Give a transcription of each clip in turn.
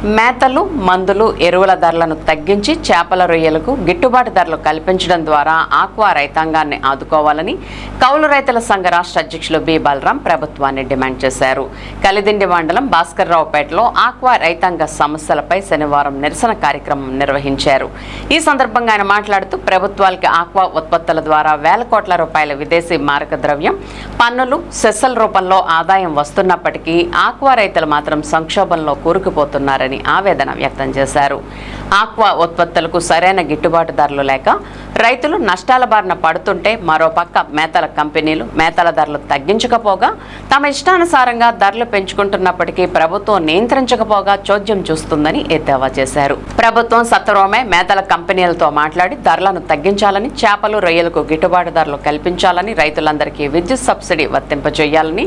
మేతలు, మందులు, ఎరువుల ధరలను తగ్గించి చేపల రొయ్యలకు గిట్టుబాటు ధరలు కల్పించడం ద్వారా ఆక్వా రైతాంగాన్ని ఆదుకోవాలని కౌలు రైతుల సంఘ రాష్ట్ర అధ్యక్షులు బి బలరాం ప్రభుత్వాన్ని డిమాండ్ చేశారు. కలిదిండి మండలం భాస్కర్రావుపేటలో ఆక్వా రైతాంగ సమస్యలపై శనివారం నిరసన కార్యక్రమం నిర్వహించారు. ఈ సందర్భంగా ఆయన మాట్లాడుతూ ప్రభుత్వాలకి ఆక్వా ఉత్పత్తుల ద్వారా వేల కోట్ల రూపాయల విదేశీ మారక ద్రవ్యం, పన్నులు, సెస్సుల రూపంలో ఆదాయం వస్తున్నప్పటికీ ఆక్వా రైతులు మాత్రం సంక్షోభంలో కూరుకుపోతున్నారని ఆవేదన వ్యక్తం చేశారు. ఆక్వా ఉత్పత్తులకు సరైన గిట్టుబాటు ధరలు లేక రైతులు నష్టాల బారిన పడుతుంటే మరోపక్క మేతల కంపెనీలు మేతల ధరలు తగ్గించకపోగా తమ ఇష్టానుసారంగా ధరలు పెంచుకుంటున్నప్పటికీ ప్రభుత్వం నియంత్రించకపోగా చోద్యం చూస్తుందని ఎద్దేవా చేశారు. ప్రభుత్వం సత్వరమే మేతల కంపెనీలతో మాట్లాడి ధరలను తగ్గించాలని, చేపలు, రొయ్యలకు గిట్టుబాటు ధరలు కల్పించాలని, రైతులందరికీ విద్యుత్ సబ్సిడీ వర్తింపజేయాలని,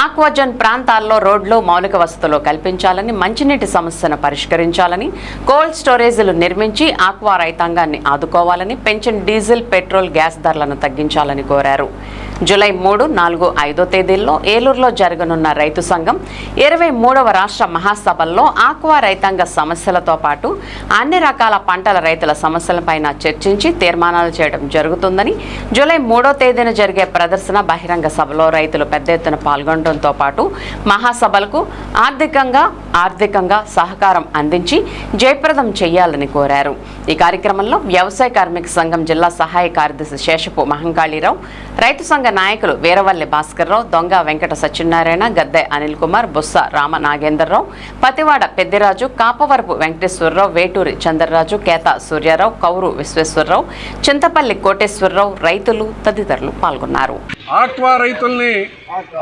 ఆక్వాజోన్ ప్రాంతాల్లో రోడ్లు, మౌలిక వసతులు కల్పించాలని, మంచినీటి సమస్యను పరిష్కరించాలని, కోల్డ్ స్టోరేజీలు నిర్మించి ఆక్వా రైతాంగాన్ని ఆదుకోవాలని, పెంచిన డీజిల్, పెట్రోల్, గ్యాస్ ధరలను తగ్గించాలని కోరారు. జూలై 3, 4, 5 తేదీల్లో ఏలూరులో జరగనున్న రైతు సంఘం 23వ రాష్ట్ర మహాసభల్లో ఆక్వా రైతాంగ సమస్యలతో పాటు అన్ని రకాల పంటల రైతుల సమస్యలపైన చర్చించి తీర్మానాలు చేయడం జరుగుతుందని, జూలై 3వ తేదీన జరిగే ప్రదర్శన బహిరంగ సభలో రైతులు పెద్ద ఎత్తున పాల్గొనడంతో పాటు మహాసభలకు ఆర్థికంగా సహకారం అందించి జయప్రదం చేయాలని కోరారు. ఈ కార్యక్రమంలో వ్యవసాయ కార్మిక సంఘం జిల్లా సహాయ కార్యదర్శి శేషపు మహంకాళీరావు, రైతు సంఘ నాయకులు వీరవల్లి భాస్కర్రావు, దొంగ వెంకట సత్యనారాయణ, గద్దె అనిల్ కుమార్, బుస్స రామ నాగేంద్రరావు, పతివాడ పెద్దిరాజు, కాపవరపు వెంకటేశ్వరరావు, వేటూరి చంద్రరాజు, కేత సూర్యారావు, కౌరు విశ్వేశ్వరరావు, చింతపల్లి కోటేశ్వరరావు, రైతులు తదితరులు పాల్గొన్నారు. ఆక్వా రైతుల్ని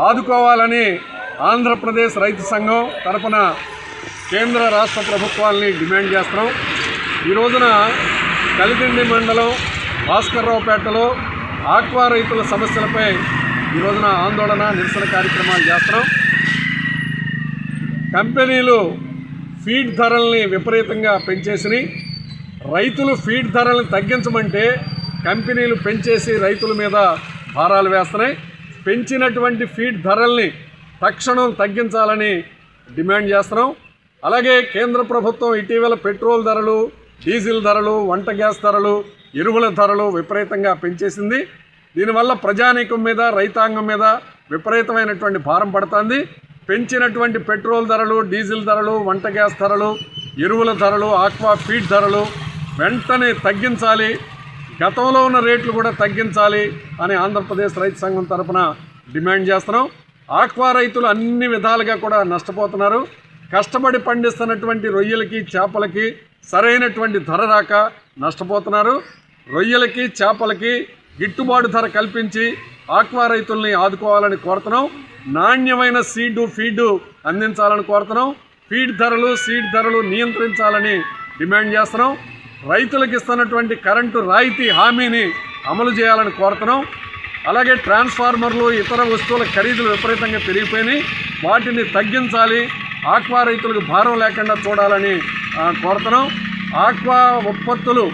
ఆదుకోవాలని ఆంధ్రప్రదేశ్ రైతు సంఘం తరపున కేంద్ర రాష్ట్ర ప్రభుత్వాలని డిమాండ్ చేస్తున్నాం. ఈ రోజున కలిదిండి మండలం భాస్కర్రావుపేటలో ఆక్వా రైతుల సమస్యలపై ఈ రోజున ఆందోళన, నిరసన కార్యక్రమాలు చేస్తున్నాం. కంపెనీలు ఫీడ్ ధరల్ని విపరీతంగా పెంచేసి రైతులు ఫీడ్ ధరలను తగ్గించమంటే కంపెనీలు పెంచేసి రైతుల మీద భారాలు వేస్తున్నాయి. పెంచినటువంటి ఫీడ్ ధరల్ని తక్షణం తగ్గించాలని డిమాండ్ చేస్తున్నాం. అలాగే కేంద్ర ప్రభుత్వం ఇటీవల పెట్రోల్ ధరలు, డీజిల్ ధరలు, వంట గ్యాస్ ధరలు, ఎరువుల ధరలు విపరీతంగా పెంచేసింది. దీనివల్ల ప్రజానీకం మీద, రైతాంగం మీద విపరీతమైనటువంటి భారం పడుతుంది. పెంచినటువంటి పెట్రోల్ ధరలు, డీజిల్ ధరలు, వంట గ్యాస్ ధరలు, ఎరువుల ధరలు, ఆక్వా ఫీడ్ ధరలు వెంటనే తగ్గించాలి, గతంలో ఉన్న రేట్లు కూడా తగ్గించాలి అని ఆంధ్రప్రదేశ్ రైతు సంఘం తరఫున డిమాండ్ చేస్తున్నాం. ఆక్వా రైతులు అన్ని విధాలుగా కూడా నష్టపోతున్నారు. కష్టపడి పండిస్తున్నటువంటి రొయ్యలకి, చేపలకి సరైనటువంటి ధర రాక నష్టపోతున్నారు. రొయ్యలకి, చేపలకి గిట్టుబాటు ధర కల్పించి ఆక్వా రైతుల్ని ఆదుకోవాలని కోరుతున్నాం. నాణ్యమైన సీడు, ఫీడు అందించాలని కోరుతున్నాం. ఫీడ్ ధరలు, సీడ్ ధరలు నియంత్రించాలని డిమాండ్ చేస్తున్నాం. రైతులకు ఇస్తున్నటువంటి కరెంటు రాయితీ హామీని అమలు చేయాలని కోరుతున్నాం. అలాగే ట్రాన్స్ఫార్మర్లు, ఇతర వస్తువుల ఖరీదులు విపరీతంగా పెరిగిపోయినాయి, వాటిని తగ్గించాలి, ఆక్వా రైతులకు భారం లేకుండా చూడాలని కోరుతున్నాం. ఆక్వా ఉత్పత్తులు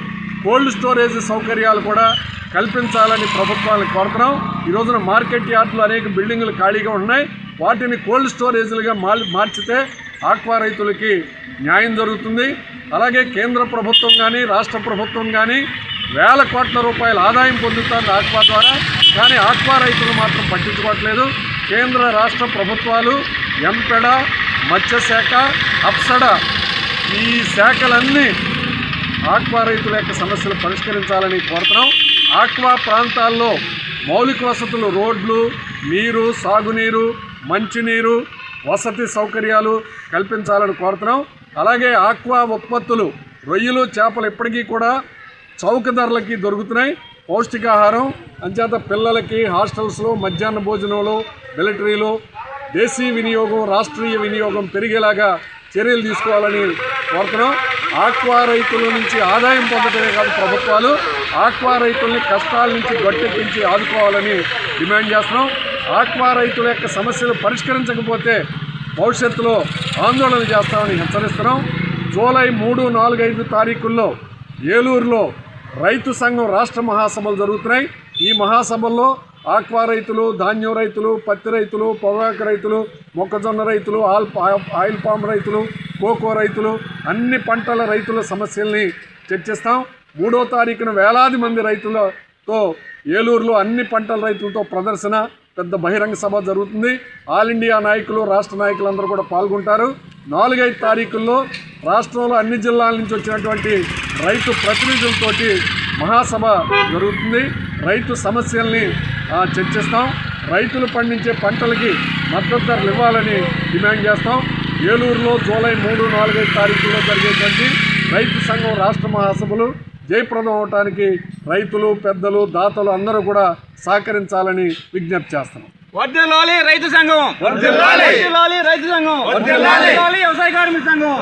కోల్డ్ స్టోరేజ్ సౌకర్యాలు కూడా కల్పించాలని ప్రభుత్వాన్ని కోరుతున్నాం. ఈ రోజున మార్కెట్ యార్డులు అనేక బిల్డింగులు ఖాళీగా ఉన్నాయి, వాటిని కోల్డ్ స్టోరేజ్లుగా మార్చితే ఆక్వా రైతులకి న్యాయం జరుగుతుంది. అలాగే కేంద్ర ప్రభుత్వం కానీ, రాష్ట్ర ప్రభుత్వం కానీ వేల కోట్ల రూపాయల ఆదాయం పొందుతుంది ఆక్వా ద్వారా, కానీ ఆక్వా రైతులు మాత్రం పట్టించుకోవట్లేదు. కేంద్ర రాష్ట్ర ప్రభుత్వాలు, ఎంపెడ, మత్స్యశాఖ, అప్సడా ఈ శాఖలన్నీ ఆక్వా రైతుల యొక్క సమస్యలు పరిష్కరించాలని కోరుతున్నాం. ఆక్వా ప్రాంతాల్లో మౌలిక వసతులు, రోడ్లు, నీరు, సాగునీరు, మంచినీరు, వసతి సౌకర్యాలు కల్పించాలని కోరుతున్నాం. అలాగే ఆక్వా ఉత్పత్తులు, రొయ్యలు, చేపలు ఇప్పటికీ కూడా చౌక ధరలకి దొరుకుతున్నాయి. పౌష్టికాహారం అంచేత పిల్లలకి హాస్టల్స్లో మధ్యాహ్న భోజనంలో, మిలిటరీలో దేశీయ వినియోగం, రాష్ట్రీయ వినియోగం పెరిగేలాగా చర్యలు తీసుకోవాలని కోరుతున్నాం. ఆక్వా రైతుల నుంచి ఆదాయం పొందడమే కాదు, ప్రభుత్వాలు ఆక్వా రైతుల్ని కష్టాల నుంచి గట్టెక్కించి ఆదుకోవాలని డిమాండ్ చేస్తున్నాం. ఆక్వా రైతుల యొక్క సమస్యలు పరిష్కరించకపోతే భవిష్యత్తులో ఆందోళన చేస్తామని హెచ్చరిస్తున్నాం. జూలై 3, 4, 5 తారీఖుల్లో ఏలూరులో రైతు సంఘం రాష్ట్ర మహాసభలు జరుగుతున్నాయి. ఈ మహాసభల్లో ఆక్వా రైతులు, ధాన్యం రైతులు, పత్తి రైతులు, పొగాకు రైతులు, మొక్కజొన్న రైతులు, ఆయిల్ పామ్ రైతులు, కోకో రైతులు, అన్ని పంటల రైతుల సమస్యల్ని చర్చిస్తాం. 3వ తారీఖున వేలాది మంది రైతులతో ఏలూరులో అన్ని పంటల రైతులతో ప్రదర్శన, పెద్ద బహిరంగ సభ జరుగుతుంది. ఆల్ ఇండియా నాయకులు, రాష్ట్ర నాయకులందరూ కూడా పాల్గొంటారు. 4-5 తారీఖుల్లో రాష్ట్రంలో అన్ని జిల్లాల నుంచి వచ్చినటువంటి రైతు ప్రతినిధులతోటి మహాసభ జరుగుతుంది. రైతు సమస్యల్ని చర్చిస్తాం. రైతులు పండించే పంటలకి మద్దతు ధరలు ఇవ్వాలని డిమాండ్ చేస్తాం. ఏలూరులో జూలై 3, 4, 5 తారీఖుల్లో జరిగేటువంటి రైతు సంఘం రాష్ట్ర మహాసభలు జయప్రదం అవడానికి రైతులు, పెద్దలు, దాతలు అందరూ కూడా సహకరించాలని విజ్ఞప్తి చేస్తున్నాం. వర్ధిల్లాలి రైతు సంఘం, వర్ధిల్లాలి రైతు సంఘం, వర్ధిల్లాలి వ్యవసాయ కార్మిక సంఘం.